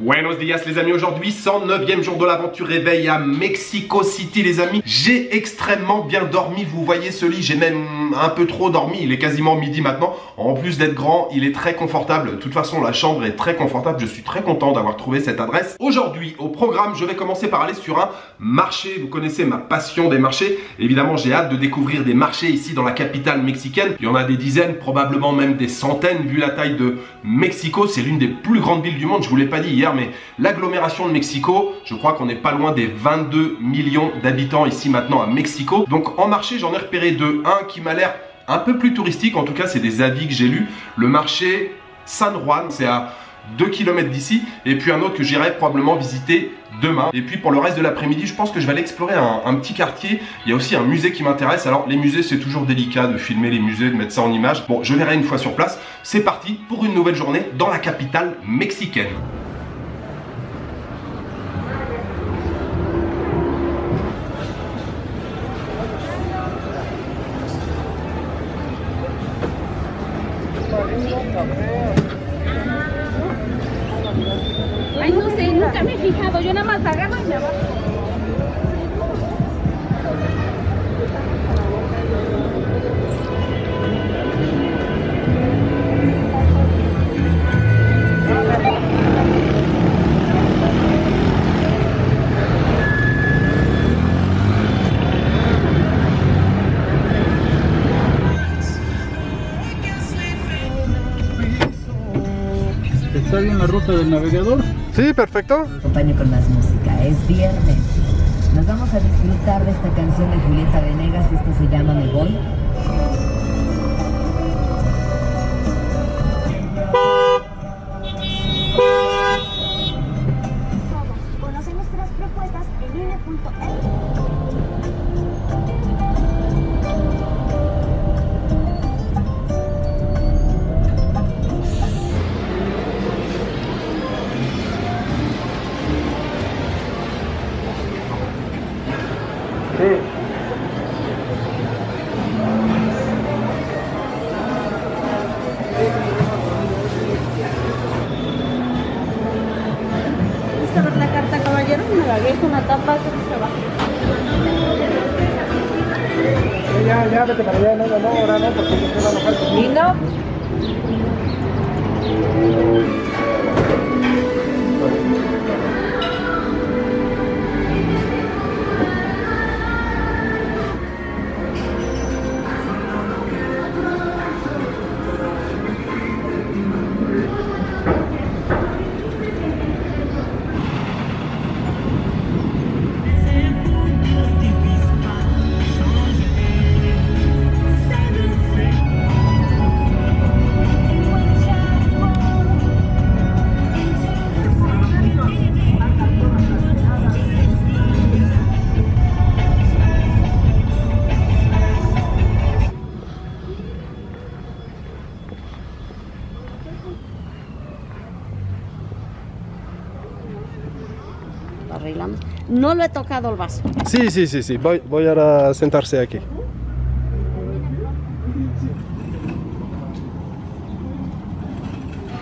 Buenos dias les amis, aujourd'hui 109e jour de l'aventure réveil à Mexico City les amis. J'ai extrêmement bien dormi, vous voyez ce lit, j'ai même un peu trop dormi, il est quasiment midi maintenant. En plus d'être grand, il est très confortable. De toute façon la chambre est très confortable, je suis très content d'avoir trouvé cette adresse. Aujourd'hui au programme, je vais commencer par aller sur un marché. Vous connaissez ma passion des marchés. Évidemment j'ai hâte de découvrir des marchés ici dans la capitale mexicaine. Il y en a des dizaines, probablement même des centaines vu la taille de Mexico. C'est l'une des plus grandes villes du monde, je vous l'ai pas dit hier, mais l'agglomération de Mexico, je crois qu'on n'est pas loin des 22 millions d'habitants ici maintenant à Mexico. Donc en marché, j'en ai repéré deux. Un qui m'a l'air un peu plus touristique, en tout cas c'est des avis que j'ai lus. Le marché San Juan, c'est à 2 km d'ici. Et puis un autre que j'irai probablement visiter demain. Et puis pour le reste de l'après-midi, je pense que je vais aller explorer un petit quartier. Il y a aussi un musée qui m'intéresse. Alors les musées, c'est toujours délicat de filmer les musées, de mettre ça en image. Bon, je verrai une fois sur place. C'est parti pour une nouvelle journée dans la capitale mexicaine. Ay, no sé, nunca me he fijado, yo nada más agarro y me abajo. ¿Está bien la ruta del navegador? Sí, perfecto. Acompaño con más música, es viernes. Nos vamos a disfrutar de esta canción de Julieta Venegas, esto se llama Me Voy. Conoce nuestras propuestas en INE.mx. ¿Gusta ver la carta, caballero? Me la dejo una tapa que se va. Ya, vete para allá, no, ahora no, porque se va a enojar conmigo. Lindo. Lo arreglamos. No lo he tocado el vaso. Sí. Voy a sentarse aquí.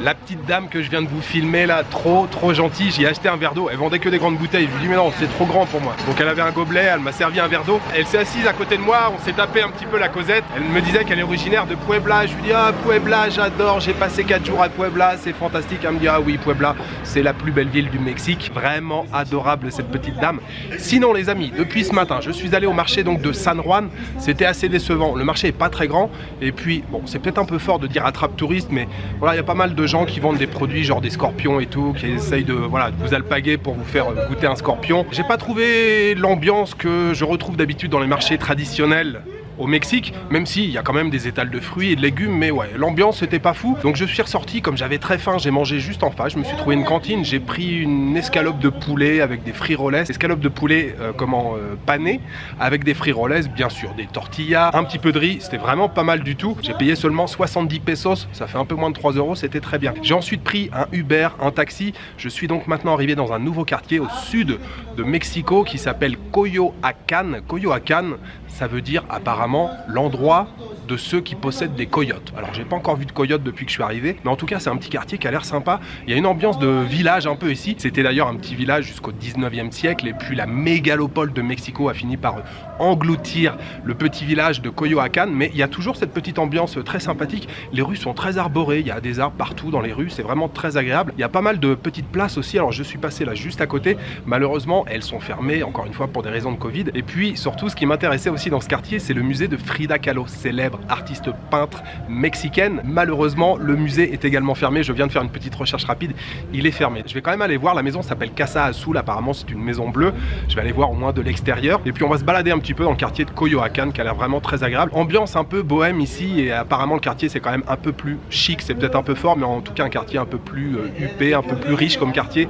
La petite dame que je viens de vous filmer là, trop gentille, j'ai acheté un verre d'eau, elle vendait que des grandes bouteilles, je lui ai dit mais non c'est trop grand pour moi. Donc elle avait un gobelet, elle m'a servi un verre d'eau, elle s'est assise à côté de moi, on s'est tapé un petit peu la causette, elle me disait qu'elle est originaire de Puebla, je lui dis ah Puebla j'adore, j'ai passé 4 jours à Puebla, c'est fantastique, elle me dit ah oui Puebla c'est la plus belle ville du Mexique, vraiment adorable cette petite dame. Sinon les amis, depuis ce matin je suis allé au marché donc de San Juan, c'était assez décevant, le marché est pas très grand et puis bon c'est peut-être un peu fort de dire attrape touriste mais voilà il y a pas mal de gens qui vendent des produits genre des scorpions et tout, qui essayent de, voilà, de vous alpaguer pour vous faire goûter un scorpion. J'ai pas trouvé l'ambiance que je retrouve d'habitude dans les marchés traditionnels au Mexique, même s'il y a quand même des étals de fruits et de légumes, mais ouais, l'ambiance c'était pas fou. Donc je suis ressorti, comme j'avais très faim, j'ai mangé juste en face, je me suis trouvé une cantine, j'ai pris une escalope de poulet avec des frijoles, escalope de poulet panée, avec des frijoles, bien sûr, des tortillas, un petit peu de riz, c'était vraiment pas mal du tout. J'ai payé seulement 70 pesos, ça fait un peu moins de 3 euros, c'était très bien. J'ai ensuite pris un Uber, un taxi, je suis donc maintenant arrivé dans un nouveau quartier au sud de Mexico qui s'appelle Coyoacán. Coyoacán, ça veut dire apparemment l'endroit de ceux qui possèdent des coyotes. Alors j'ai pas encore vu de coyotes depuis que je suis arrivé, mais en tout cas c'est un petit quartier qui a l'air sympa. Il y a une ambiance de village un peu ici. C'était d'ailleurs un petit village jusqu'au 19e siècle et puis la mégalopole de Mexico a fini par engloutir le petit village de Coyoacán, mais il y a toujours cette petite ambiance très sympathique. Les rues sont très arborées, il y a des arbres partout dans les rues, c'est vraiment très agréable. Il y a pas mal de petites places aussi, alors je suis passé là juste à côté, malheureusement elles sont fermées encore une fois pour des raisons de Covid. Et puis surtout ce qui m'intéressait aussi dans ce quartier, c'est le musée de Frida Kahlo, célèbre artiste peintre mexicaine. Malheureusement le musée est également fermé, je viens de faire une petite recherche rapide, il est fermé. Je vais quand même aller voir, la maison s'appelle Casa Azul, apparemment c'est une maison bleue, je vais aller voir au moins de l'extérieur. Et puis on va se balader un petit peu dans le quartier de Coyoacán qui a l'air vraiment très agréable. Ambiance un peu bohème ici et apparemment le quartier c'est quand même un peu plus chic, c'est peut-être un peu fort mais en tout cas un quartier un peu plus huppé, un peu plus riche comme quartier.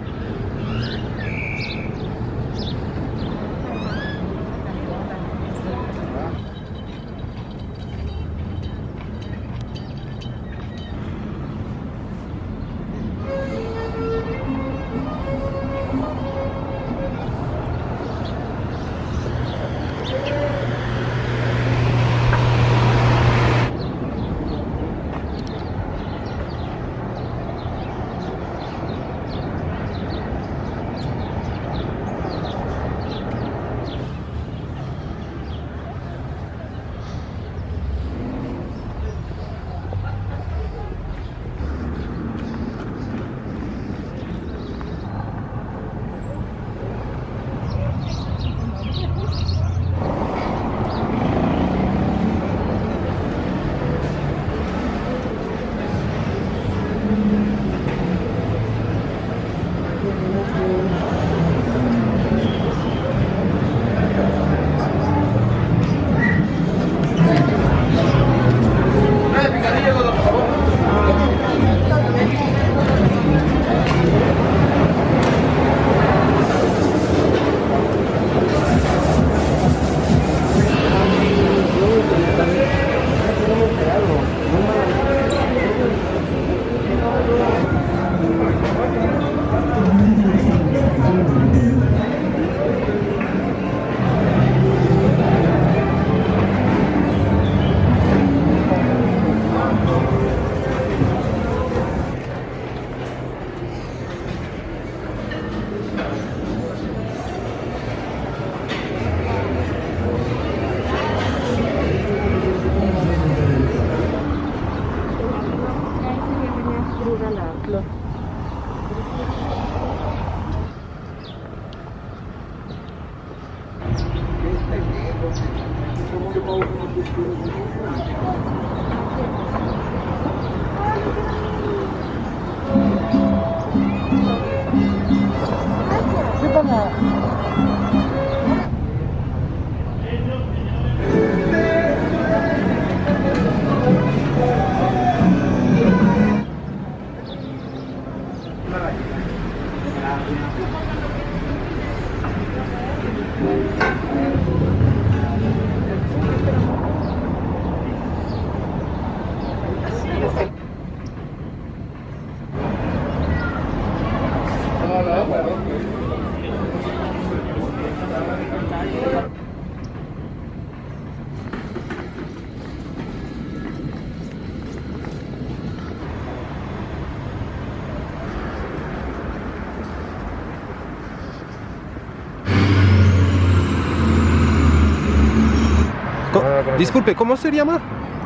Disculpe, ¿cómo se llama?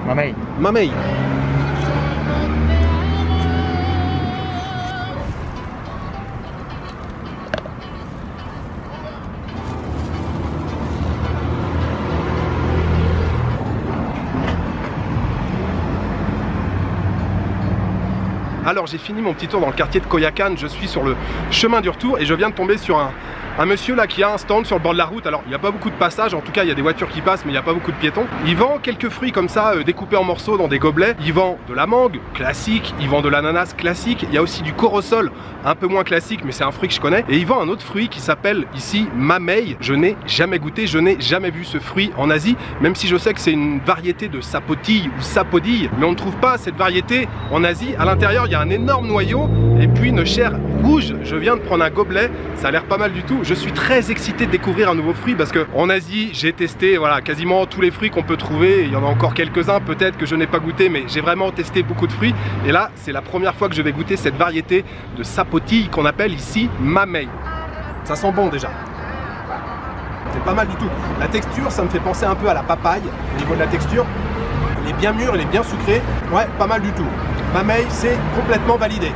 Mamey. Mamey. Alors j'ai fini mon petit tour dans le quartier de Coyoacán, je suis sur le chemin du retour et je viens de tomber sur un monsieur là qui a un stand sur le bord de la route. Alors il n'y a pas beaucoup de passages, en tout cas il y a des voitures qui passent mais il n'y a pas beaucoup de piétons. Il vend quelques fruits comme ça découpés en morceaux dans des gobelets. Il vend de la mangue classique, il vend de l'ananas classique, il y a aussi du corosol un peu moins classique mais c'est un fruit que je connais. Et il vend un autre fruit qui s'appelle ici mamey. Je n'ai jamais goûté, je n'ai jamais vu ce fruit en Asie, même si je sais que c'est une variété de sapotille ou sapodille, mais on ne trouve pas cette variété en Asie. À l'intérieur il y a un énorme noyau et puis une chair rouge. Je viens de prendre un gobelet, ça a l'air pas mal du tout. Je suis très excité de découvrir un nouveau fruit parce que en Asie, j'ai testé voilà, quasiment tous les fruits qu'on peut trouver. Il y en a encore quelques-uns peut-être que je n'ai pas goûté, mais j'ai vraiment testé beaucoup de fruits. Et là, c'est la première fois que je vais goûter cette variété de sapotille qu'on appelle ici mamey. Ça sent bon déjà. C'est pas mal du tout. La texture, ça me fait penser un peu à la papaye au niveau de la texture. Il est bien mûr, il est bien sucré. Ouais, pas mal du tout. Mamey, c'est complètement validé.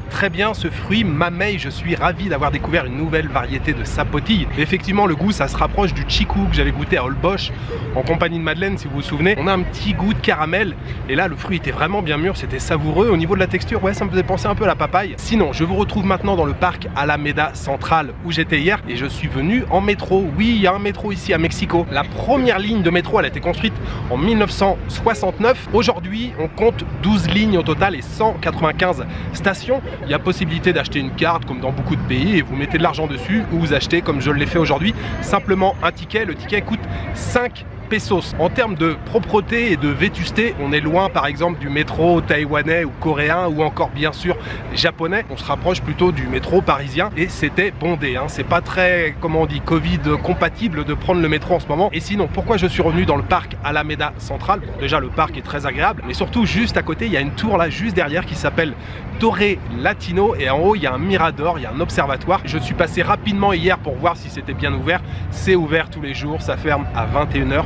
Très bien ce fruit mamey, je suis ravi d'avoir découvert une nouvelle variété de sapotille. Effectivement le goût ça se rapproche du chikou que j'avais goûté à Holbox en compagnie de Madeleine si vous vous souvenez. On a un petit goût de caramel et là le fruit était vraiment bien mûr, c'était savoureux. Au niveau de la texture ouais ça me faisait penser un peu à la papaye. Sinon je vous retrouve maintenant dans le parc Alameda Central où j'étais hier et je suis venu en métro. Oui il y a un métro ici à Mexico. La première ligne de métro elle a été construite en 1969. Aujourd'hui on compte 12 lignes au total et 195 stations. Il y a possibilité d'acheter une carte comme dans beaucoup de pays et vous mettez de l'argent dessus ou vous achetez comme je l'ai fait aujourd'hui simplement un ticket. Le ticket coûte 5 pesos. En termes de propreté et de vétusté, on est loin par exemple du métro taïwanais ou coréen ou encore bien sûr japonais. On se rapproche plutôt du métro parisien et c'était bondé. C'est pas très, comment on dit, Covid compatible de prendre le métro en ce moment. Et sinon, pourquoi je suis revenu dans le parc Alameda Central? Bon, déjà le parc est très agréable, mais surtout juste à côté, il y a une tour là juste derrière qui s'appelle Torre Latino et en haut il y a un mirador, il y a un observatoire. Je suis passé rapidement hier pour voir si c'était bien ouvert. C'est ouvert tous les jours, ça ferme à 21 h.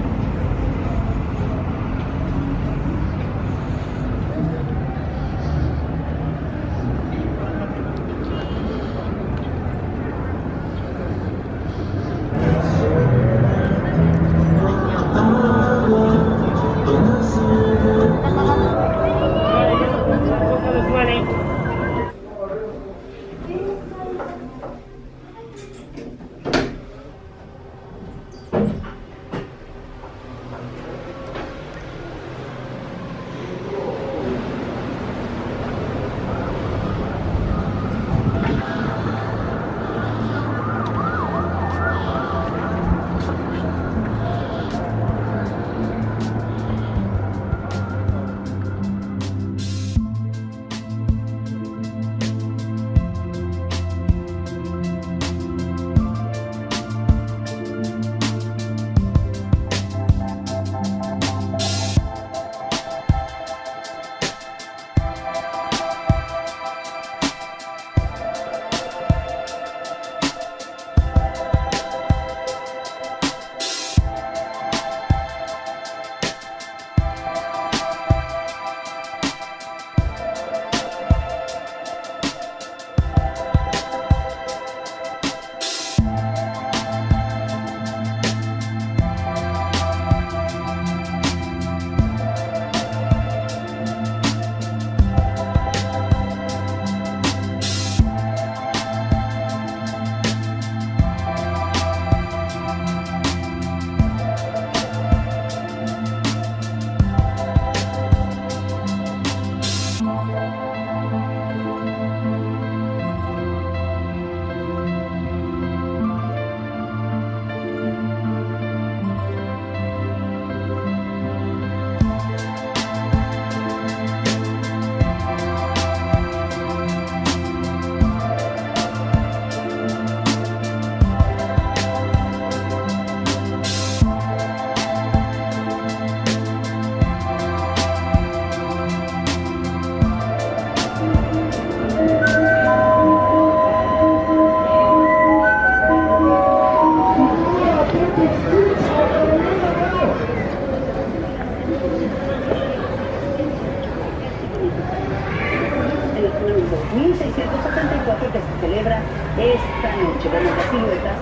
Esta noche vemos las siluetas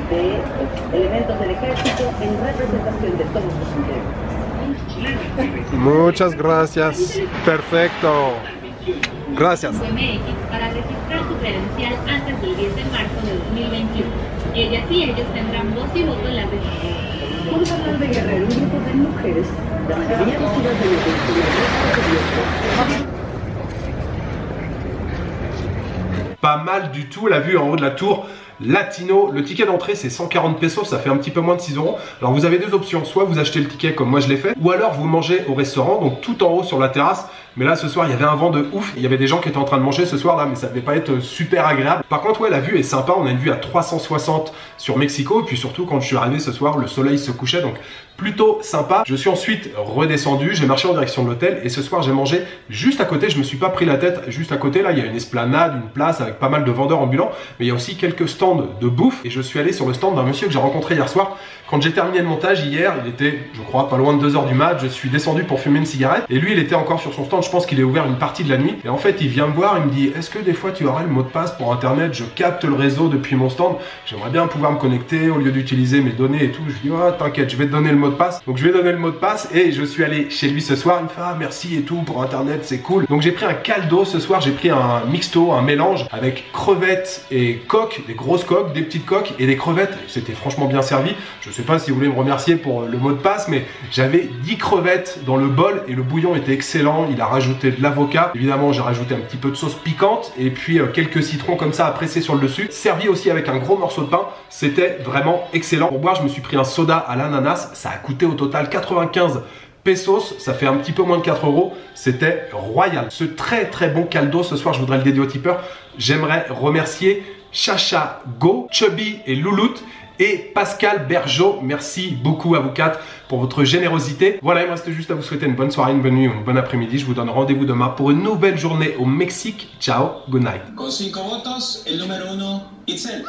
de elementos del ejército en representación de todos los integrantes. Muchas gracias. Perfecto. Gracias. MX para registrar su credencial antes del 10 de marzo de 2021. Ellas y ellos tendrán voz y voto en la decisión. Vamos a hablar de Guerrero, un grupo de mujeres, la mayoría vestidas de negro, Pas mal du tout, la vue en haut de la tour Latino. Le ticket d'entrée c'est 140 pesos, ça fait un petit peu moins de 6 euros. Alors vous avez deux options, soit vous achetez le ticket comme moi je l'ai fait, ou alors vous mangez au restaurant, donc tout en haut sur la terrasse. Mais là ce soir il y avait un vent de ouf, il y avait des gens qui étaient en train de manger ce soir là, mais ça devait pas être super agréable. Par contre ouais, la vue est sympa, on a une vue à 360 sur Mexico, et puis surtout quand je suis arrivé ce soir le soleil se couchait, donc plutôt sympa. Je suis ensuite redescendu, j'ai marché en direction de l'hôtel, et ce soir j'ai mangé juste à côté, je me suis pas pris la tête, juste à côté là il y a une esplanade, une place avec pas mal de vendeurs ambulants, mais il y a aussi quelques stands de bouffe, et je suis allé sur le stand d'un monsieur que j'ai rencontré hier soir. Quand j'ai terminé le montage hier, il était, je crois, pas loin de 2 h du mat, je suis descendu pour fumer une cigarette, et lui il était encore sur son stand, je pense qu'il est ouvert une partie de la nuit, et en fait il vient me voir, il me dit est-ce que des fois tu aurais le mot de passe pour internet, je capte le réseau depuis mon stand, j'aimerais bien pouvoir me connecter au lieu d'utiliser mes données et tout. Je dis oh t'inquiète, je vais te donner le mot de passe. Donc je vais donner le mot de passe, et je suis allé chez lui ce soir, il me fait ah merci et tout pour internet, c'est cool. Donc j'ai pris un caldo ce soir, j'ai pris un mixto, un mélange avec crevettes et coques, des grosses coques, des petites coques et des crevettes, c'était franchement bien servi. Je sais pas si vous voulez me remercier pour le mot de passe, mais j'avais 10 crevettes dans le bol et le bouillon était excellent. Il a rajouté de l'avocat, évidemment j'ai rajouté un petit peu de sauce piquante et puis quelques citrons comme ça à presser sur le dessus, servi aussi avec un gros morceau de pain. C'était vraiment excellent. Pour boire je me suis pris un soda à l'ananas, ça a coûté au total 95 pesos, ça fait un petit peu moins de 4 euros, c'était royal. Ce très très bon caldo ce soir je voudrais le dédier aux tipeurs. J'aimerais remercier Chacha Go, Chubby et Louloute et Pascal Bergeau. Merci beaucoup à vous quatre pour votre générosité. Voilà, il me reste juste à vous souhaiter une bonne soirée, une bonne nuit ou une bonne après-midi. Je vous donne rendez-vous demain pour une nouvelle journée au Mexique. Ciao, good night. Con 5 votos, el número 1, Itzel.